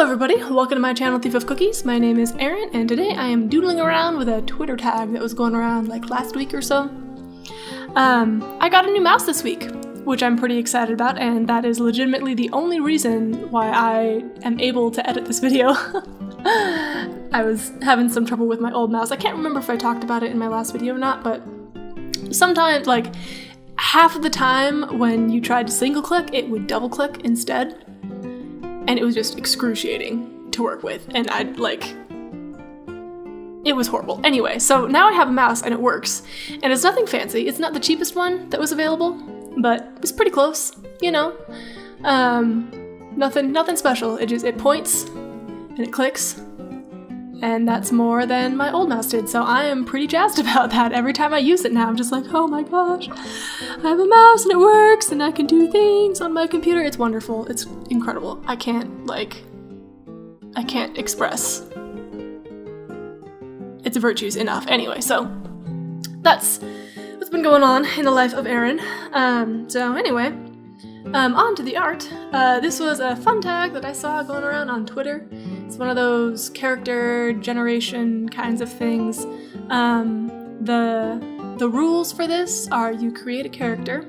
everybody, welcome to my channel Thief of Cookies. My name is Erin, and today I am doodling around with a Twitter tag that was going around like last week or so. I got a new mouse this week, which I'm pretty excited about, and that is legitimately the only reason why I am able to edit this video. I was having some trouble with my old mouse. I can't remember if I talked about it in my last video or not, but sometimes, like, half of the time when you tried to single click, it would double click instead. And it was just excruciating to work with, and it was horrible. Anyway, so now I have a mouse and it works, and it's nothing fancy. It's not the cheapest one that was available, but it's pretty close, you know? Nothing special. It points, and it clicks, and that's more than my old mouse did, so I am pretty jazzed about that. Every time I use it now, I'm just like, oh my gosh, I have a mouse and it works, and I can do things on my computer. It's wonderful. It's incredible. I can't express its virtues enough. Anyway, so that's what's been going on in the life of Erin. So anyway, on to the art. This was a fun tag that I saw going around on Twitter. It's one of those character generation kinds of things. The rules for this are you create a character,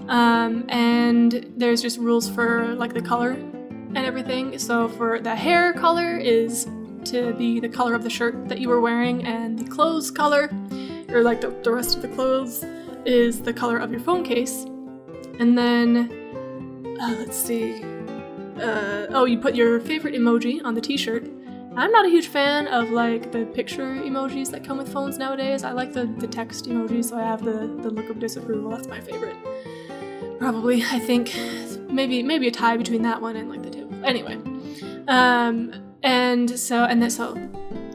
and there's just rules for like the color and everything. So for the hair color is to be the color of the shirt that you were wearing, and the clothes color, or like the rest of the clothes, is the color of your phone case. And then, let's see, you put your favorite emoji on the t-shirt. I'm not a huge fan of like the picture emojis that come with phones nowadays. I like the text emoji, so I have the look of disapproval. That's my favorite. Probably, I think, maybe a tie between that one and like the two. Anyway, so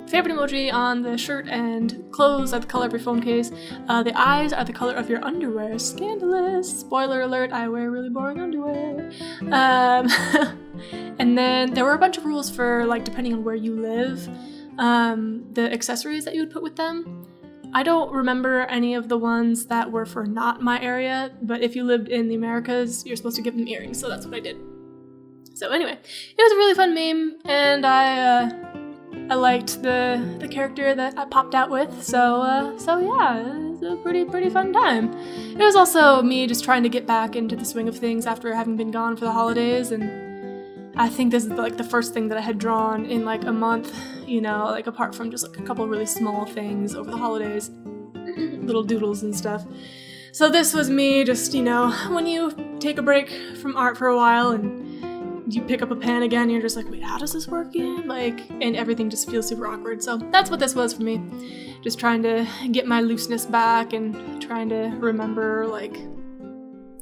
favorite emoji on the shirt, and clothes are the color of your phone case. The eyes are the color of your underwear. Scandalous! Spoiler alert, I wear really boring underwear. And then there were a bunch of rules for, like, depending on where you live, the accessories that you would put with them. I don't remember any of the ones that were for not my area, but if you lived in the Americas, you're supposed to give them earrings, so that's what I did. So anyway, it was a really fun meme, and I liked the character that I popped out with, so yeah, it was a pretty fun time. It was also me just trying to get back into the swing of things after having been gone for the holidays, and I think this is like the first thing that I had drawn in like a month, you know, like apart from just like a couple really small things over the holidays, little doodles and stuff. So this was me just, you know, when you take a break from art for a while and you pick up a pen again, you're just like, wait, how does this work again? Like, and everything just feels super awkward. So that's what this was for me. Just trying to get my looseness back and trying to remember, like,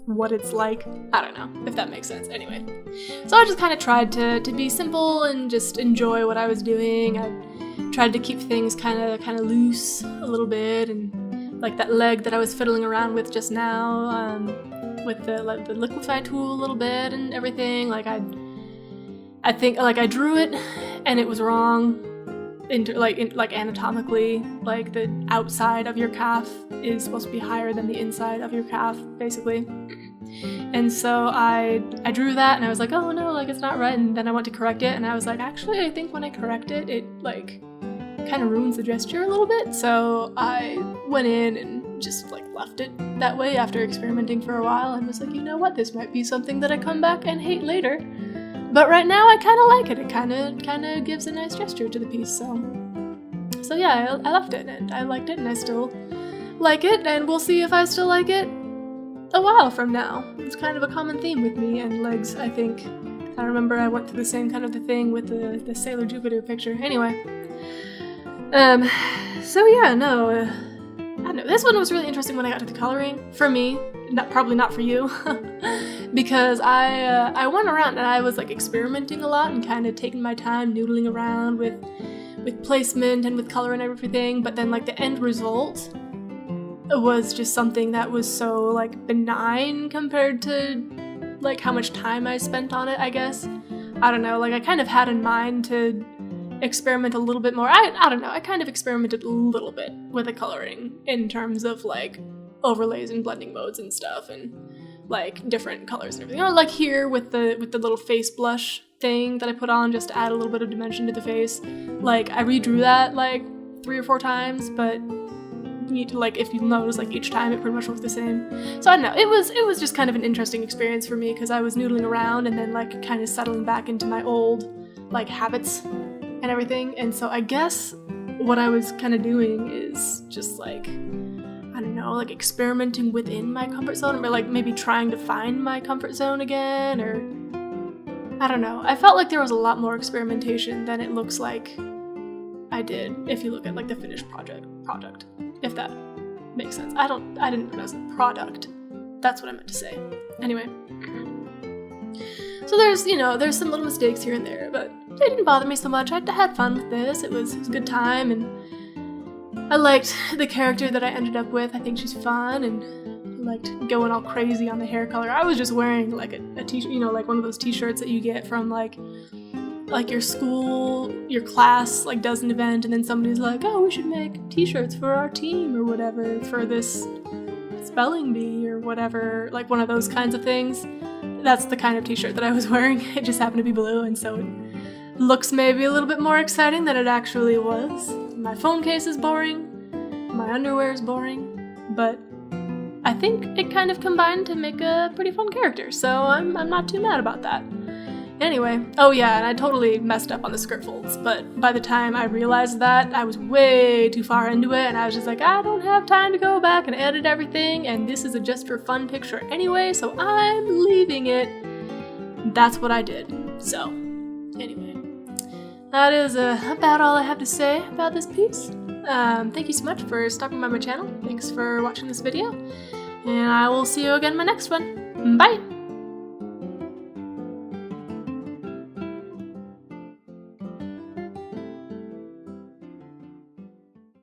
what it's like. I don't know if that makes sense. Anyway, so I just kind of tried to be simple and just enjoy what I was doing. I tried to keep things kind of loose a little bit, and like that leg that I was fiddling around with just now, with the liquify tool a little bit and everything. Like I think like I drew it and it was wrong. Anatomically, like the outside of your calf is supposed to be higher than the inside of your calf, basically. And so I drew that, and I was like, oh no, like it's not right. And then I went to correct it, and I was like, actually, I think when I correct it, it like kind of ruins the gesture a little bit. So I went in and just like left it that way after experimenting for a while, and was like, you know what, this might be something that I come back and hate later. But right now I kind of like it. It kind of gives a nice gesture to the piece. So yeah, I left it, and I liked it, and I still like it, and we'll see if I still like it a while from now. It's kind of a common theme with me and legs, I think. I remember I went through the same kind of thing with the Sailor Jupiter picture. Anyway, so yeah, no, I don't know. This one was really interesting when I got to the coloring. For me, probably not for you, because I went around and I was like experimenting a lot and kind of taking my time noodling around with placement and with color and everything, but then like the end result was just something that was so like benign compared to like how much time I spent on it, I guess. I don't know, like I kind of had in mind to experiment a little bit more. I don't know, I kind of experimented a little bit with the coloring in terms of like overlays and blending modes and stuff, and like different colors and everything. Or like here with the little face blush thing that I put on just to add a little bit of dimension to the face. Like I redrew that like 3 or 4 times, but like if you notice, like each time it pretty much looked the same. So I don't know, it was just kind of an interesting experience for me because I was noodling around and then like kind of settling back into my old like habits and everything. And so I guess what I was kind of doing is just like, I don't know, like experimenting within my comfort zone, or like maybe trying to find my comfort zone again, or I don't know. I felt like there was a lot more experimentation than it looks like I did if you look at like the finished project, if that makes sense. I didn't pronounce it product. That's what I meant to say. Anyway. So there's some little mistakes here and there, but they didn't bother me so much. I had fun with this. It was a good time, and I liked the character that I ended up with. I think she's fun, and I liked going all crazy on the hair color. I was just wearing like a t-shirt, like one of those t-shirts that you get from like your school, your class like does an event, and then somebody's like, oh, we should make t-shirts for our team or whatever for this spelling bee or whatever, like one of those kinds of things. That's the kind of t-shirt that I was wearing. It just happened to be blue, and so it looks maybe a little bit more exciting than it actually was. My phone case is boring, my underwear is boring, but I think it kind of combined to make a pretty fun character, so I'm not too mad about that. Anyway, oh yeah, and I totally messed up on the skirt folds, but by the time I realized that, I was way too far into it, and I was just like, I don't have time to go back and edit everything, and this is a just for fun picture anyway, so I'm leaving it. That's what I did. So, anyway, that is about all I have to say about this piece. Thank you so much for stopping by my channel. Thanks for watching this video, and I will see you again in my next one. Bye!